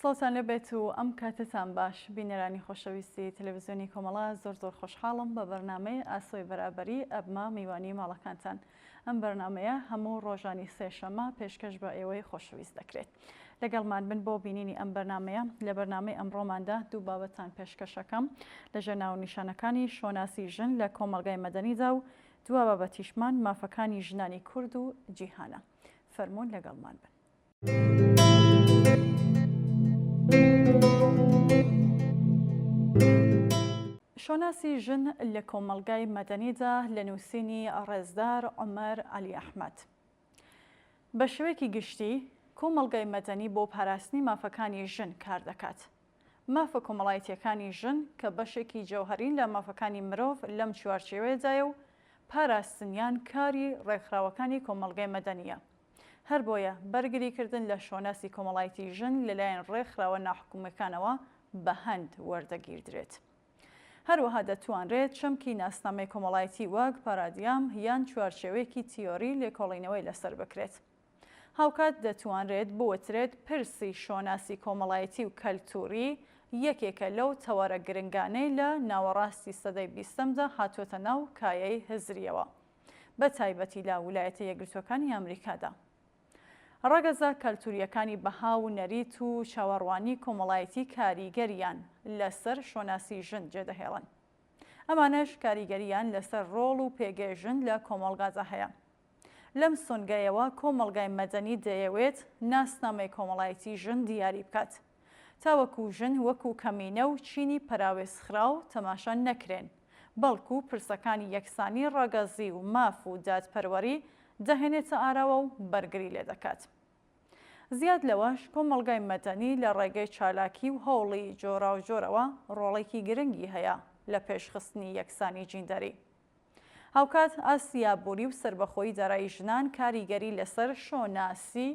سڵتان لەبێت و ئەم کاتتان باش بینەرانی خۆشەویستی تەلەڤیزیۆنی کۆمەڵە زۆر خۆشحاڵم بە بەرنامەی ئاسۆی بەرابەری ئەبما میوانی ماڵەکانتان. ئەم بەرنامەیە هەموو ڕۆژانی سێشەمە پێشکەش بە ئێوەی خۆشەویست دەکرێت. لەگەڵمان بن بۆ بینینی ئەم بەرنامەیە. لە بەرنامەی ئەمڕۆماندا دوو بابەتان پێشکەشەکەم لەژێر ناو نیشانەکانی شۆناسی ژن لە کۆمەڵگای مەدەنیدا و دووە بابەتیشمان مافەکانی ژنانی کورد و جیهانە. فەرموون لەگەڵمان بن. شۆناسی ژن لە کۆمەڵگای مەدەنیدا لە نووسینی ڕێزدار عومەر عەلی ئەحمەد. بە شێوەیەکی گشتی کۆمەڵگای مەدەنی بۆ پاراستنی مافەکانی ژن کار دەکات. مافە کۆمەڵایەتیەکانی ژن کە بەشێکی جەوهەرین لە مافەکانی مرۆڤ لەم چوارچێوەیەدایە و پاراستنیان کاری ڕێکخراوەکانی کۆمەڵگای مەدەنیە. هەر بۆیە بەرگریکردن لە شۆناسی کۆمەڵایەتی ژن لەلایەن ڕێکخراوە ناحکومەکانەوە بە هەند وەردەگیردرێت. هەروەها دەتوانرێت چەمکی ناسنامەی کۆمەڵایەتی وەک پارادیام یان چوارچێوەیەکی تیۆری لێکۆڵینەوەی لەسەر بکرێت. هاوکات دەتوانرێت بوترێت پرسی شۆناسی کۆمەڵایەتی و کەلتوری یەکێکە لەو تەوەرە گرنگانەی لە ناوەڕاستی سەدەی بیستەمدا هاتوۆتە ناو کایەی هزریەوە، بە تایبەتی لە ویلایەتە یەکگرتووەکانی ئەمریکادا. ڕەگەزە کەلتوریەکانی بەها و نەریت و چاوەڕوانی کۆمەڵایەتی کاریگەریان لەسەر شۆناسی ژن جێدەهێڵن. ئەمانەش کاریگەریان لەسەر ڕۆڵ و پێگەی ژن لە کۆمەڵگادا هەیە. لەم سۆنگایەوە کۆمەڵگای مەدەنی دەیەوێت ناسنامەی کۆمەڵایەتی ژن دیاری بکات، تاوەکو ژن وەکو کەمینە و چینی پەراوێزخراو تەماشا نەکرێن، بەڵکو پرسەکانی یەکسانی ڕەگەزی و ماف و دادپەروەری دەهێنێتە ئاراوە و بەرگری لێ دەکات. زیاد لەوەش کۆمەڵگای مەدەنی لە ڕێگەی چالاکی و هەوڵی جۆراوجۆرەوە ڕۆڵێکی گرنگی هەیە لە پێشخستنی یەکسانی جیندەری. هاوکات ئاسیابووری و سربەخۆیی دارایی ژنان کاریگەری لەسەر شۆناسی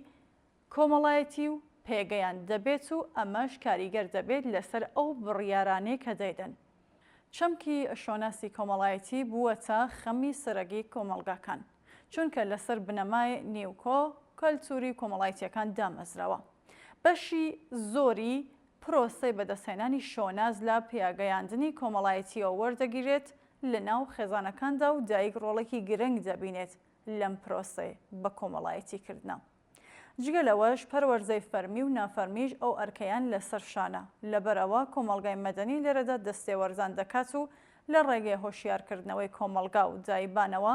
کۆمەڵایەتی و پێگەیان دەبێت و ئەمەش کاریگەر دەبێت لەسەر ئەو بڕیارانەی کە دەیدەن. چەمکی شۆناسی کۆمەڵایەتی بووەتە خەمی سەرەگی کۆمەڵگاکان، چونکە لەسەر بنەمای نیوکۆ کەلتوری کۆمەڵایەتیەکان دامەزراوە. بەشی زۆری پرۆسەی بەدەستهێنانی شۆناز لە پێگەیاندنی کۆمەڵایەتیەوە وەردەگیرێت لە ناو خێزانەکاندا و دایک ڕۆڵێکی گرنگ دەبینێت لەم پرۆسەی بە کۆمەڵایەتیکردنە. جگە لەوەش پەروەرزەی فەرمی و نافەرمیش ئەو ئەرکەیان لەسەر شانە، لەبەرەوە کۆمەڵگای مەدەنی لێرەدا دەستێوەرزان دەکات و لە ڕێگەی هۆشیارکردنەوەی کۆمەڵگا و دایبانەوە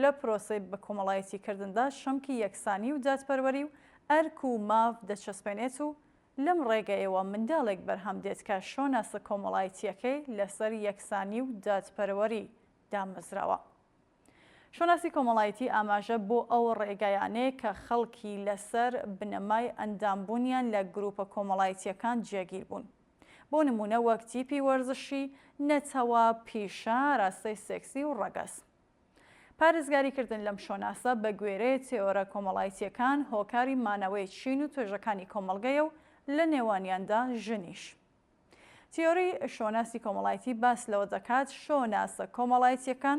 لە پرۆسەی بە کۆمەڵایەتیکردندا شەمکی یەکسانی و دادپەروەری و ئەرک و ماف دەچەسپێنێت و لەم ڕێگەیەوە منداڵێک بەرهەم دێت کە شۆناسە کۆمەڵایەتیەکەی لەسەر یەکسانی و دادپەروەری دامەزراوە. شۆناسی کۆمەڵایەتی ئاماژە بۆ ئەو ڕێگایانەیە کە خەڵکی لەسەر بنەمای ئەندامبوونیان لە گروپە کۆمەڵایەتیەکان جێگیر بوون. بۆ نمونە وەک تیپی وەرزشی، نەتەوە، پیشە، ڕاستەی سێکسی و ڕەگەز. پارێزگاریکردن لەم شۆناسە بە گوێرەی تێۆرە کۆمەڵایەتیەکان هۆکاری مانەوەی چین و توێژەکانی کۆمەڵگەیە و لە نێوانیاندا ژنیش. تیۆری شۆناسی کۆمەڵایەتی باس لەوە دەکات شۆناسە کۆمەڵایەتیەکان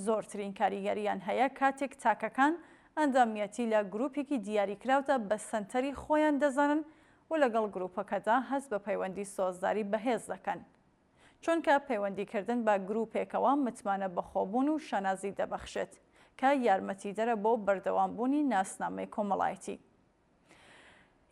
زۆرترین کاریگەریان هەیە کاتێک تاکەکان ئەندامیەتی لە گروپێکی دیاریکراودا بە سەنتەری خۆیان دەزانن و لەگەڵ گروپەکەدا هەست بە پەیوەندی سۆزداری بەهێز دەکەن، چونکە پەیوەندیکردن بە گروپێکەوە متمانە بەخۆبوون و شەنازی دەبەخشێت کە یارمەتیدەرە بۆ بەردەوامبوونی ناسنامەی کۆمەڵایەتی.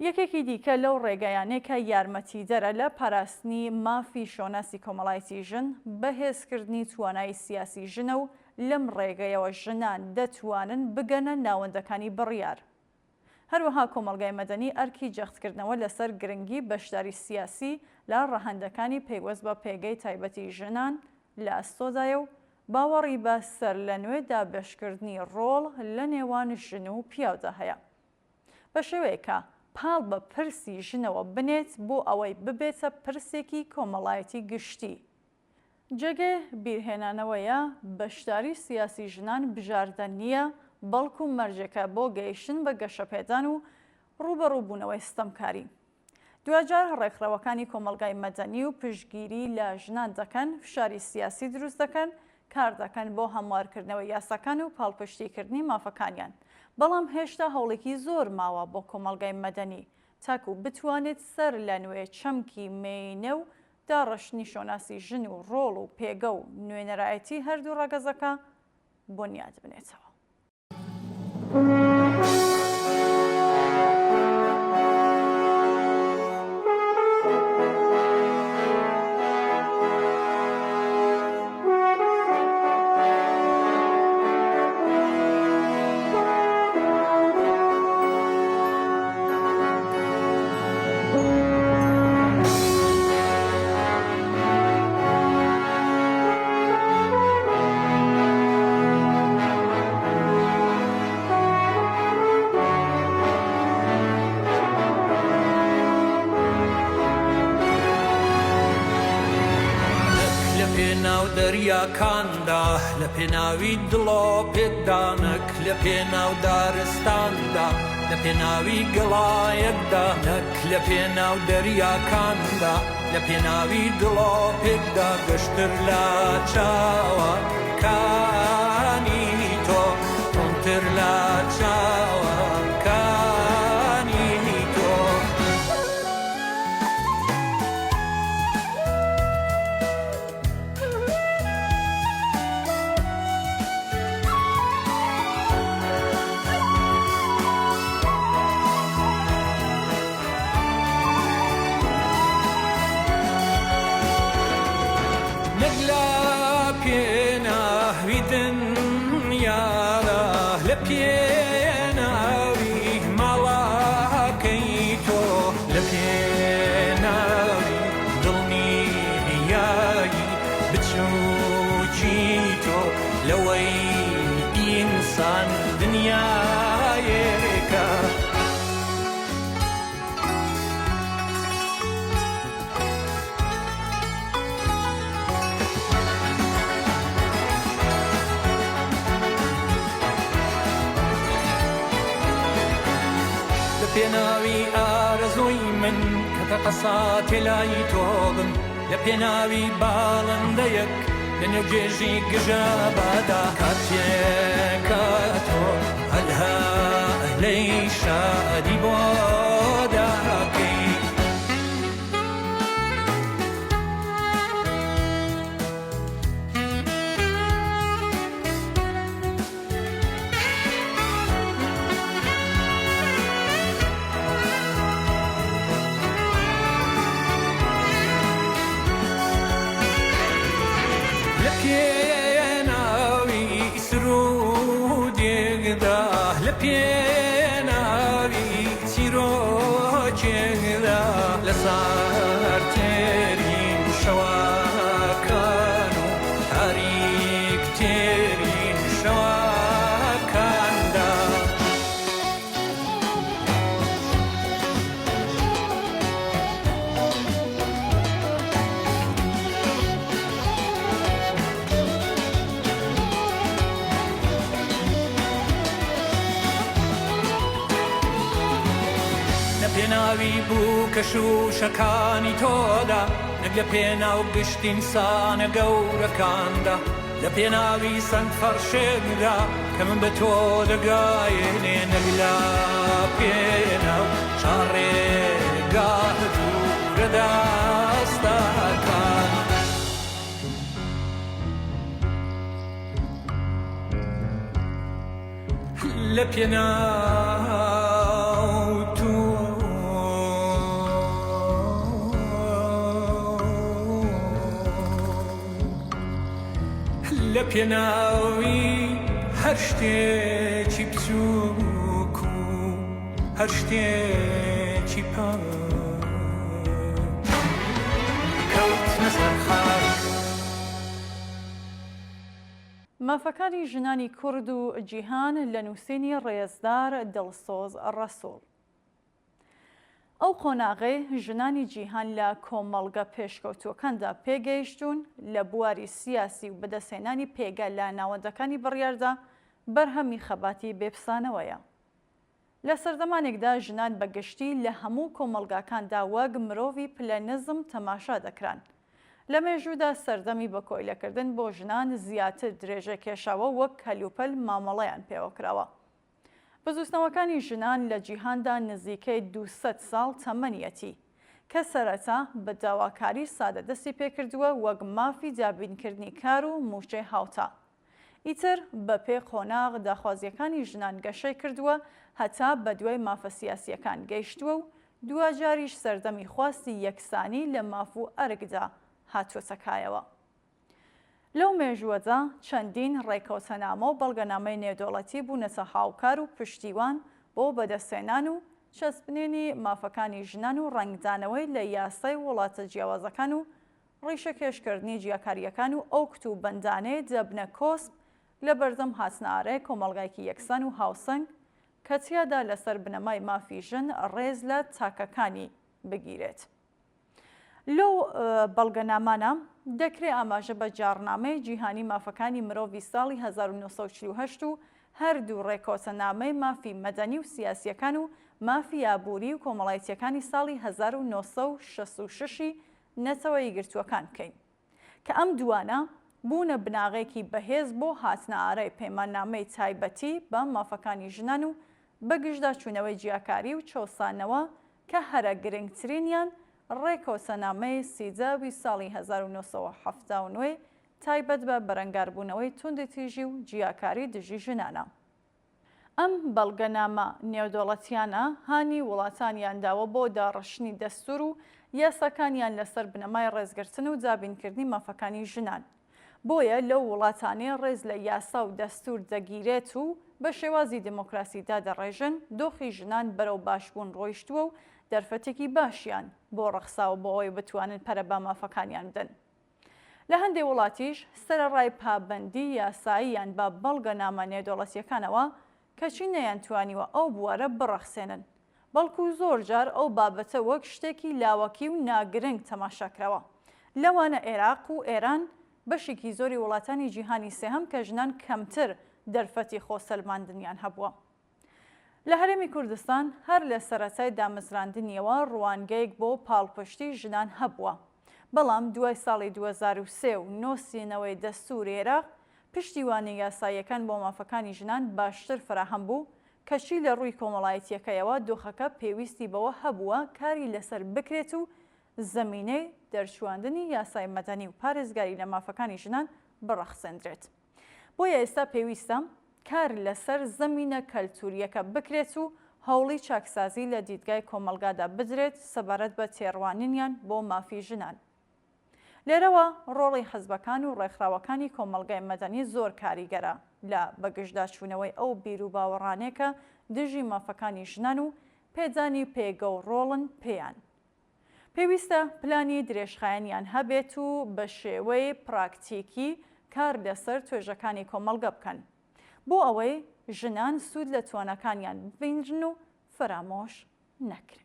یەکێکی دیکە لەو ڕێگایانەیە کە یارمەتیدەرە لە پاراستنی مافی شۆناسی کۆمەڵایەتی ژن بەهێزکردنی توانایی سیاسی ژنە و لەم ڕێگەیەوە ژنان دەتوانن بگەنە ناوەندەکانی بڕیار. هەروەها کۆمەڵگای مەدەنی ئەرکی جەختکردنەوە لەسەر گرنگی بەشداری سیاسی لە ڕەهەندەکانی پەیوەست بە پێگەی تایبەتی ژنان لە ئەستۆدایە و باوەڕی بە سەر لە نوێ دابەشکردنی ڕۆڵ لە نێوان ژن و پیاودا هەیە، بە شێوەیەکە پاڵ بە پرسی ژنەوە بنێت بۆ ئەوەی ببێتە پرسێکی کۆمەڵایەتی گشتی. جێگە بیرهێنانەوەیە بەشداری سیاسی ژنان بژاردە نییە، بەڵکو مەرجێکە بۆ گەیشتن بە گەشەپێدان و ڕوبەڕووبوونەوەی ستەمکاری. دوجار ڕێکخراوەکانی کۆمەڵگای مەدەنی و پشتگیری لە ژنان دەکەن، فشاری سیاسی دروست دەکەن، کار دەکەن بۆ هەموارکردنەوەی یاساکان و پاڵپشتیکردنی مافەکانیان. بەڵام هێشتا هەوڵێکی زۆر ماوە بۆ کۆمەڵگای مەدەنی تاکو بتوانێت سەر لە نوێ چەمکی مێینە و داڕەشتنی شۆناسی ژن و ڕۆڵ و پێگە و نوێنەرایەتی هەردوو ڕەگەزەکە بنیاد بنێتەوە. دەریاکاندا لە پێناوی دڵۆ پێدانەک لە پێناو دارستاندا لە پێناوی گەڵایەکدا نەک لە پێناو دەریاکاندا لە پێناوی دڵۆ پێدا گەشتر لە چاوەکانی تۆ تۆمتر لە چاوەکانی تۆ پێناوی ئارەزووی من کە تەقەسات لای تۆبم لە پێناوی باڵندەیەک لە نێوجێژی گژە بادا کاتێکە تۆ هەلها لەی شادی بۆ داکەی پێناوی چیرۆکێدا لەسەر تێرین شەوەکان و تاریک تێرین شەوەکاندا پێناوی بوو کەشوشەکانی تۆدا نەک لە پێناو گشتین سانە گەورەکاندا لە پێناوی سەنگ فەرشێکدا کە من بە تۆ دەگایێنێ نەک لە پێناو چاڕێگات و ڕەداستەکان لە پێناو تو لە پێناوی هەر شتێکی بچووک و هەر شتێکی پاک کەوتنە سەر خاک. مافەکانی ژنانی کورد و جیهان لە نووسینی ڕێزدار دڵسۆز ڕەسوڵ. ئەو قۆناغێ ژنانی جیهان لە کۆمەڵگە پێشکەوتووەکاندا پێگەیشتون لە بواری سیاسی و بەدەستهێنانی پێگە لە ناوەندەکانی بڕیاردا بەرهەمی خەباتی بێپسانەوەیە. لە سەردەمانێکدا ژنان بەگشتی لە هەموو کۆمەڵگاکاندا وەک مرۆڤی پلە نزم تەماشا دەکران. لە مێژوودا سەردەمی بە کۆیلەکردن بۆ ژنان زیاتر درێژە کێشاوە وەک هەلوپەل مامەڵەیان پێوەکراوە. بزوستنەوەکانی ژنان لە جیهاندا نزیکەی 200 ساڵ تەمەنیەتی کە سەرەتا بە داواکاری سادە دەستی پێکردووە وەک مافی دابینکردنی کار و موچەی هاوتا. ئیتر بە پێ قۆناغ داخوازیەکانی ژنان گەشەی کردووە هەتا بە دوای مافە سیاسیەکان گەیشتووە و دوجاریش سەردەمی خواستی یەکسانی لە ماف و ئەرگدا هاتووەتەکایەوە. لەو مێژووەدا چەندین ڕێکەوتەنامە و بەڵگەنامەی نێودەوڵەتی بوونەتە هاوکار و پشتیوان بۆ بەدەستێنان و چەسبنێنی مافەکانی ژنان و ڕنگدانەوەی لە یاسای وڵاتە جیاوازەکان و ڕیشەکێشکردنی جیاکاریەکان و ئەو کتوبەندانەی دەبنە کۆسب لە بەردەم هاتنارەی کۆمەڵگایەکی یەکسان و هاوسەنگ کە تیادا لەسەر بنەمای مافی ژن ڕێز لە تاکەکانی بگیرێت. لەو بەڵگەنامانە دەکرێت ئاماژە بە جارنامەی جیهانی مافەکانی مرۆڤی ساڵی 1948 و هەردوو ڕێکەوتەنامەی مافی مەدەنی و سیاسیەکان و مافی یابووری و کۆمەڵایەتیەکانی ساڵی 1966 نەتەوە یەکگرتووەکان بکەین کە ئەم دوانە بوونە بناغێکی بەهێز بۆ هاتنە ئارەی پەیماننامەی تایبەتی بە مافەکانی ژنان و بەگشتدا چوونەوەی جیاکاری و چۆسانەوە کە هەرە گرنگترینیان ڕێکەوتەنامەی سیجاوی ساڵی 1970 تایبەت بە بەرەنگاربوونەوەی توندی تیژی و جیاکاری دژی ژنانە. ئەم بەڵگەنامە نێودەوڵەتیانە هانی وڵاتانیان داوە بۆ داڕشتنی دەستور و یاساکانیان لەسەر بنەمای ڕێزگرتن و دابینکردنی مافەکانی ژنان. بۆیە لەو وڵاتانەی ڕێز لە یاسا و دەستور دەگیرێت و بە شێوازی دموکراسیدا دەڕێژن دۆخی ژنان بەرەو باشبوون ڕۆیشتووە و دەرفەتێکی باشیان بۆ ڕەخساوە بۆ ئەوەی بتوانن پەرە بە مافەکانیان بدەن. لە هەندێک وڵاتیش سەرەڕای پابەندی یاساییان بە بەڵگەنامە نێودەوڵەتیەکانەوە کەچی نەیانتوانیوە ئەو بوارە بڕەخسێنن، بەڵکو زۆر جار ئەو بابەتە وەک شتێکی لاوەکی و ناگرنگ تەماشاکرەوە. لەوانە عێراق و ئێران بەشێکی زۆری وڵاتانی جیهانی سێهەم کە ژنان کەمتر دەرفەتی خۆسەلماندنیان هەبووە. لە هەرێمی کوردستان هەر لە سەرەتای دامەزراندنیەوە ڕوانگەیەک بۆ پاڵپشتی ژنان هەبووە، بەڵام دوای ساڵی 2003 و نۆسینەوەی دەستوری عێراق پشتیوانی یاساییەکان بۆ مافەکانی ژنان باشتر فراهەم بوو کەچی لە ڕووی کۆمەڵایەتیەکەیەوە دۆخەکە پێویستی بەوە هەبووە کاری لەسەر بکرێت و زەمینەی دەرچواندنی یاسای مەدەنی و پارێزگاری لە مافەکانی ژنان بڕەخسەندرێت. بۆیە ئێستا پێویستە کار لەسەر زەمینە کەلتوریەکە بکرێت و هەوڵی چاکسازی لە دیدگای کۆمەلگادا بدرێت سەبارەت بە تێڕوانینیان بۆ مافی ژنان. لێرەوە ڕۆڵی حەزبەکان و ڕێکخراوەکانی کۆمەلگای مەدەنی زۆر کاریگەرە لە بەگشتدا چوونەوەی ئەو بیر و باوەڕانێکە دژی مافەکانی ژنان و پێدانی پێگە و ڕۆڵن پێیان. پێویستە پلانی درێژخایەنیان هەبێت و بە شێوەی پراکتیکی کار لەسەر توێژەکانی کۆمەلگە بکەن بۆ ئەوەی ژنان سوود لە توانەکانیان ببینن و فرامۆش نەکرێن.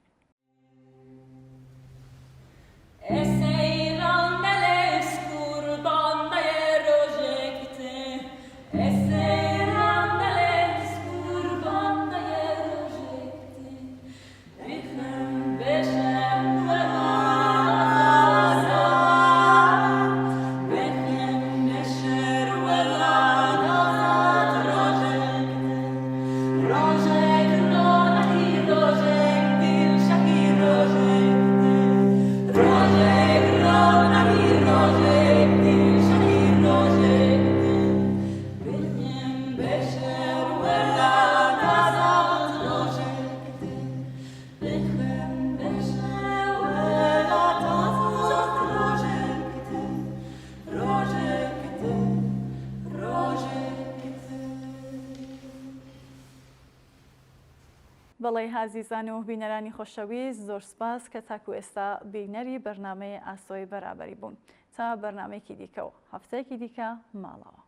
بەڵێ هازیزان و بینەرانی خۆشەویست، زۆر سپاس کە تاکو ئێستا بینەری بەرنامەی ئاسۆی بەرابەری بوون. تا بەرنامەیەکی دیکە و هەفتەیەکی دیکە ماڵەوە.